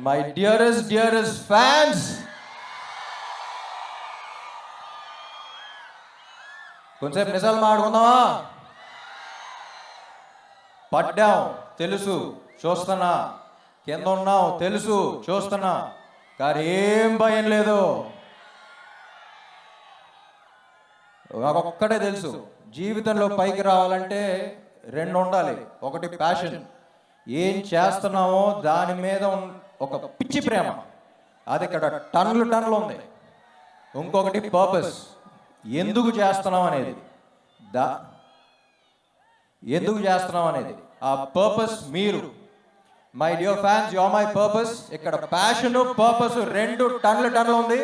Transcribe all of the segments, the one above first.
My dearest fans, కొంచెంసేపు నిజాలు మాట్లాడుకుందామా? పడ్డాం తెలుసు, చూస్తున్నా. కింద ఉన్నాం తెలుసు, చూస్తున్నా. కానీ ఏం భయం లేదు. ఒక్కటే తెలుసు, జీవితంలో పైకి రావాలంటే రెండు ఉండాలి. ఒకటి ప్యాషన్, ఏం చేస్తున్నామో దాని మీద ఒక పిచ్చి ప్రేమ, అది ఇక్కడ టన్నులు ఉంది. ఇంకొకటి పర్పస్, ఎందుకు చేస్తున్నాం అనేది. ఎందుకు చేస్తున్నాం అనేది ఆ పర్పస్ మీరు. My dear fans, you are my purpose. ఇక్కడ ప్యాషన్ పర్పస్ రెండు టన్నులు ఉంది.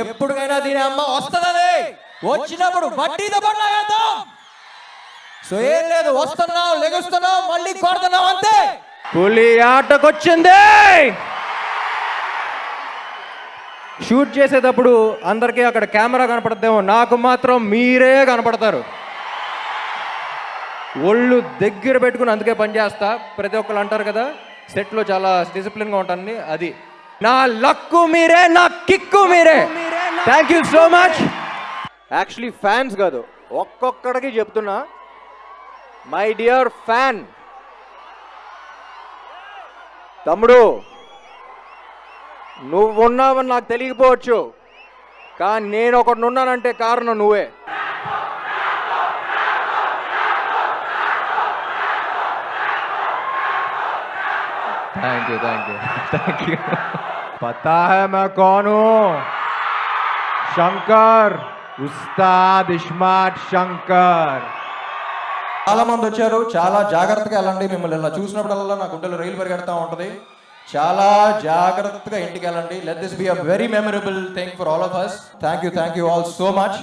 ఎప్పటికైనా దీని అమ్మ వస్తుందని, వచ్చినప్పుడు వడ్డీతో పడలాగేద్దాం. సో ఏం లేదు, వస్తున్నాం, లెగుస్తున్నాం, మళ్ళీ కొడుతున్నాం, అంతే. పులి ఆటకొచ్చింది. షూట్ చేసేటప్పుడు అందరికీ అక్కడ కెమెరా కనపడదేమో, నాకు మాత్రం మీరే కనపడతారు. ఒళ్ళు దగ్గర పెట్టుకుని అందుకే పనిచేస్తా. ప్రతి ఒక్కరు అంటారు కదా, సెట్లో చాలా డిసిప్లిన్గా ఉంటానని. అది నా లక్కు మీరే, నా కిక్కు మీరే. Thank you so much. Actually fans కాదు, ఒక్కొక్కడికి చెప్తున్నా, మై డియర్ ఫ్యాన్, తమ్ముడు నువ్వున్నావని నాకు తెలియకపోవచ్చు, కానీ నేను ఒకటి ఉన్నానంటే కారణం నువ్వే. Thank you. पता है मैं कौन हूँ? शंकर, उस्ताद इस्मार्ट शंकर. చాలా మంది వచ్చారు, చాలా జాగ్రత్తగా వెళ్ళండి. మిమ్మల్ని ఇలా చూసినప్పుడల్లా నా గుండెలో రైలు పరిగెడతా ఉంటుంది. చాలా జాగ్రత్తగా ఇంటికి వెళ్ళండి. Let this be a very memorable thing for all of us. Thank you all so much.